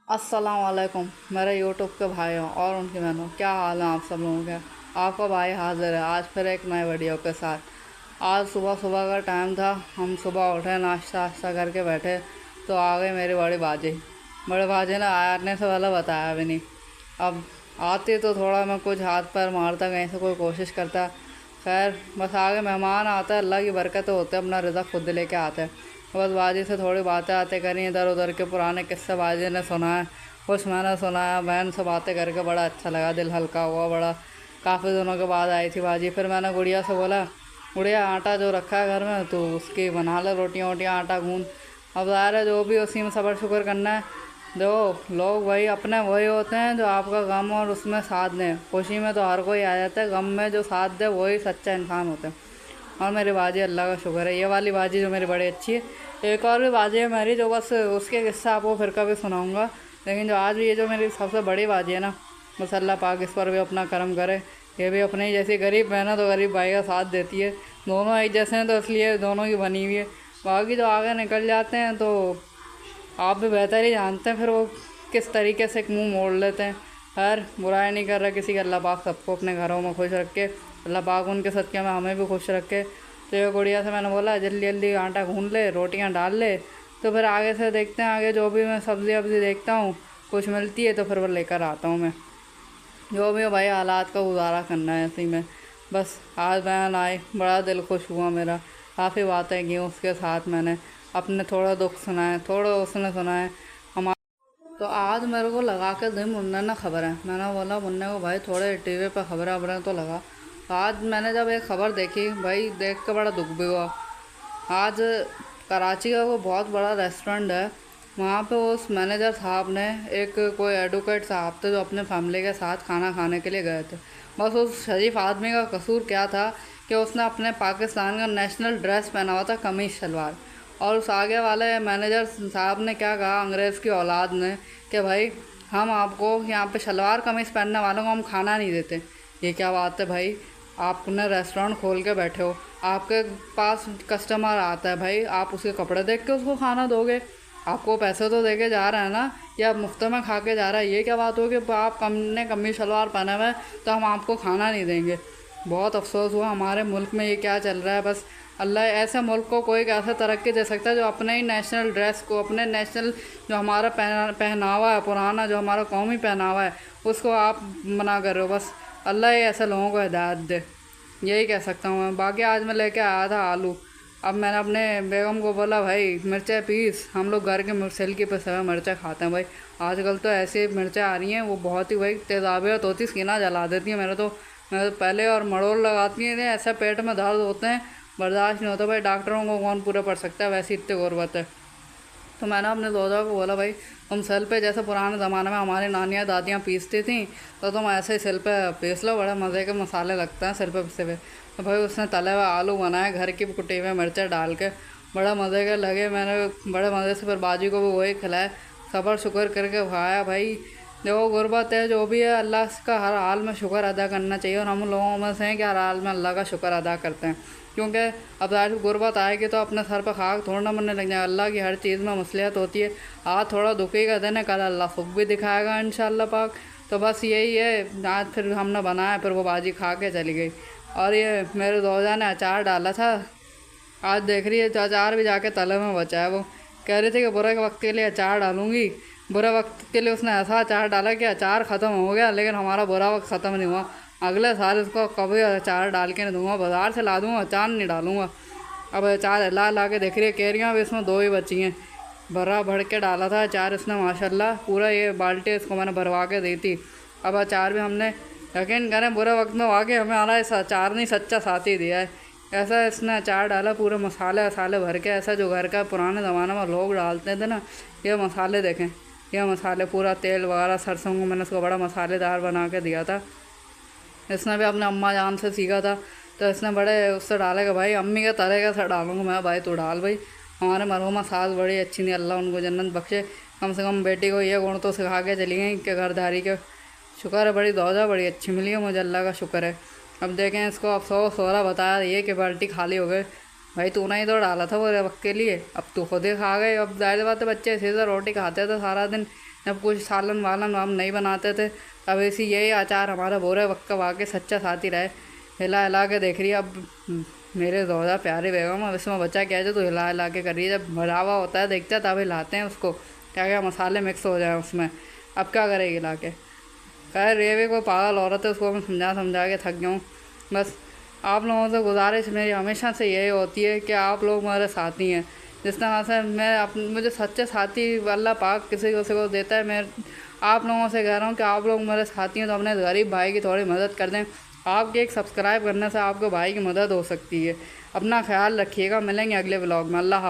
अस्सलाम वालेकुम मेरे यूट्यूब के भाइयों और उनकी बहनों, क्या हाल है आप सब लोगों के। आपका भाई हाजिर है आज फिर एक नए वीडियो के साथ। आज सुबह सुबह का टाइम था, हम सुबह उठे, नाश्ता वाश्ता करके बैठे तो आ गई मेरी बड़ी भाजी ने आने से पहले बताया भी नहीं। अब आती तो थोड़ा मैं कुछ हाथ पैर मारता, कहीं से कोई कोशिश करता। खैर बस आगे मेहमान आता है, अल्लाह की बरकत होते, अपना रिज़्क़ खुद लेके आते हैं। बस बाजी से थोड़ी बातें आते करी, इधर उधर के पुराने किस्से बाजी ने सुनाए, कुछ मैंने सुनाया। बहन से बातें करके बड़ा अच्छा लगा, दिल हल्का हुआ बड़ा। काफ़ी दिनों के बाद आई थी बाजी। फिर मैंने गुड़िया से बोला, गुड़िया आटा जो रखा है घर में तो उसकी बना ले रोटियाँ वोटियाँ, आटा गूँध। अब ज़ाहिर है जो भी उसी में सब्र शुक्र करना है। जो लोग वही अपने वही होते हैं जो आपका गम और उसमें साथ दें। खुशी में तो हर कोई आ जाता है, गम में जो साथ दे वही सच्चा इंसान होता है। और मेरी बाजी अल्लाह का शुक्र है, ये वाली बाजी जो मेरी बड़ी अच्छी है। एक और भी बाजी है मेरी जो बस उसके किस्से आपको फिर कभी सुनाऊंगा। लेकिन जो आज ये जो मेरी सबसे बड़ी बाजी है ना, बस अल्लाह पाक इस पर भी अपना करम करे। ये भी अपने ही जैसी गरीब बहन है तो गरीब भाई का साथ देती है। दोनों एक जैसे हैं तो इसलिए दोनों की बनी हुई है। बाकी जो आगे निकल जाते हैं तो आप भी बेहतर ही जानते हैं फिर वो किस तरीके से मुंह मोड़ लेते हैं। खैर बुराई नहीं कर रहा किसी का, अल्लाह पाक सबको अपने घरों में खुश रखे, अल्लाह पाक उनके सदक़े में हमें भी खुश रखे। तो ये गुड़िया से मैंने बोला जल्दी जल्दी आटा गूँध ले, रोटियां डाल ले। तो फिर आगे से देखते हैं, आगे जो भी मैं सब्ज़ी वब्ज़ी देखता हूँ कुछ मिलती है तो फिर वो लेकर आता हूँ मैं। जो भी हो भाई, हालात का गुजारा करना है इसी में। बस आज बहन आई, बड़ा दिल खुश हुआ मेरा। काफ़ी बातें की उसके साथ मैंने, अपने थोड़ा दुख सुनाए, थोड़ा उसने सुनाए हमारा। तो आज मेरे को लगा के दी मुन्ने ने खबर है। मैंने बोला मुन्ने को, भाई थोड़े टीवी पे खबरें वबरें तो लगा। तो आज मैंने जब एक ख़बर देखी भाई, देख के बड़ा दुख भी हुआ। आज कराची का वो बहुत बड़ा रेस्टोरेंट है, वहाँ पे उस मैनेजर साहब ने, एक कोई एडवोकेट साहब थे जो अपने फैमिली के साथ खाना खाने के लिए गए थे। बस उस शरीफ आदमी का कसूर क्या था कि उसने अपने पाकिस्तान का नेशनल ड्रेस पहना हुआ था, कमीज़ शलवार। और उस आगे वाले मैनेजर साहब ने क्या कहा, अंग्रेज़ की औलाद ने, कि भाई हम आपको यहाँ पे शलवार कमीज़ पहनने वालों को हम खाना नहीं देते। ये क्या बात है भाई, आपने रेस्टोरेंट खोल के बैठे हो, आपके पास कस्टमर आता है भाई, आप उसके कपड़े देख के उसको खाना दोगे? आपको पैसे तो दे के जा रहा है ना, या मुफ्त में खा के जा रहा है? ये क्या बात हो कि आप ने कमीज शलवार पहना हुआ है तो हम आपको खाना नहीं देंगे? बहुत अफसोस हुआ, हमारे मुल्क में ये क्या चल रहा है। बस अल्लाह ऐसे मुल्क को कोई कैसे तरक्की दे सकता है जो अपने ही नेशनल ड्रेस को, अपने नेशनल जो हमारा पहनावा है पुराना, जो हमारा कौमी पहनावा है, उसको आप मना कर रहे हो। बस अल्लाह ही ऐसे लोगों को हिदायत दे, यही कह सकता हूँ मैं। बाकी आज मैं लेके आया था आलू। अब मैंने अपने बेगम को बोला, भाई मिर्चा पीस, हम लोग घर के सिल की पिसे हुए मिर्चा खाते हैं भाई। आजकल तो ऐसी मिर्चें आ रही हैं वो बहुत ही भाई तेज़ाबियत होती, सीना जला देती है मैं तो पहले और मड़ोल लगाती हैं, ऐसा पेट में दर्द होते हैं, बर्दाश्त नहीं होता भाई। डॉक्टरों को कौन पूरा पड़ सकता है, वैसी इतनी गुर्बत है। तो मैंने अपने दोजा को बोला, भाई तुम सेल पे जैसे पुराने ज़माने में हमारी नानियाँ दादियाँ पीसती थी तो तुम ऐसे ही सेल पे पीस लो, बड़े मज़े के मसाले लगते हैं सेल पे पिसे हुए। तो भाई उसने तले हुए आलू बनाए घर की कुटी हुए मिर्चें डाल के, बड़ा मज़े के लगे। मैंने बड़े मज़े से फिर बाजी को भी वही खिलाया, सब्र शुक्र करके खाया भाई। देखो गुर्बत है जो भी है, अल्लाह का हर हाल में शुक्र अदा करना चाहिए, और हम लोगों में से हैं कि हर हाल में अल्लाह का शुक्र अदा करते हैं। क्योंकि अब ज़ाहिर गुर्बत आएगी तो अपने सर पर खाक थोड़ा ना बनने लग जाए। अल्लाह की हर चीज़ में मसलियत होती है। आज थोड़ा दुखी का दिन है, कल अल्लाह सुख भी दिखाएगा इंशाअल्लाह पाक। तो बस यही है, आज फिर हमने बनाया, फिर वो बाजी खा के चली गई। और ये मेरे दोजा ने अचार डाला था, आज देख रही है तो अचार भी जाके तले में बचा है। वो कह रही थी कि बुरे वक्त के लिए अचार डालूंगी, बुरे वक्त के लिए उसने ऐसा अचार डाला कि अचार ख़त्म हो गया, लेकिन हमारा बुरा वक्त ख़त्म नहीं हुआ। अगले साल इसको कभी अचार डाल के नहीं दूंगा, बाज़ार से ला दूंगा, अचार नहीं डालूंगा। अब अचार ला ला के देख रही है, केरियाँ भी इसमें दो ही बची हैं। भरा भर के डाला था अचार इसने माशाल्लाह, पूरा ये बाल्टी इसको मैंने भरवा के दी थी। अब अचार भी हमने, यकीन करें बुरे वक्त में वाकई हमें हमारा इस अचार नहीं सच्चा साथी दिया है। ऐसा इसने अचार डाला, पूरे मसाले वसाले भर के, ऐसा जो घर का पुराने ज़माने में लोग डालते थे ना। ये मसाले देखें, ये मसाले पूरा तेल वगैरह सरसों को मैंने इसको बड़ा मसालेदार बना के दिया था। इसने भी अपने अम्मा जान से सीखा था, तो इसने बड़े उससे डालेगा, भाई अम्मी के तरह का सर डालूंगा मैं, भाई तू डाल भाई। हमारे मरहुमा सास बड़ी अच्छी थी, अल्लाह उनको जन्नत बख्शे। कम से कम बेटी को ये गुण तो सिखा के चली गई कि घरदारी के। शुक्र है बड़ी दौजा बड़ी अच्छी मिली है मुझे, अल्लाह का शुक्र है। अब देखें इसको अफसोस हो रहा, बताया ये कि बाल्टी खाली हो गई। भाई तूने ही तो डाला था वो वक्त के लिए, अब तू खुद ही खा गए। अब जाहिर बात है बच्चे सीधा रोटी खाते थे सारा दिन, जब कुछ सालन वालन हम नहीं बनाते थे अब इसी यही अचार हमारा बोरे वक्का वाके सच्चा साथी रहे। हिला हिला के देख रही है अब मेरे ज़्यादा प्यारे बेगम, अब इसमें बच्चा क्या है तो हिला हिला के कर रही है। जब भरावा होता है देखते हैं तब हिलाते हैं उसको, क्या क्या मसाले मिक्स हो जाए उसमें। अब क्या करेगी हिला के। खैर ये भी कोई पागल औरत है, उसको मैं समझा समझा के थक गया हूँ। बस आप लोगों से गुजारिश मेरी हमेशा से यही होती है कि आप लोग मेरे साथी हैं। जिस तरह से मुझे सच्चे साथी अल्लाह पाक किसी को देता है। मैं आप लोगों से कह रहा हूँ कि आप लोग मेरे साथी हैं तो अपने गरीब भाई की थोड़ी मदद कर दें। आपके एक सब्सक्राइब करने से आपके भाई की मदद हो सकती है। अपना ख्याल रखिएगा, मिलेंगे अगले व्लॉग में। अल्लाह।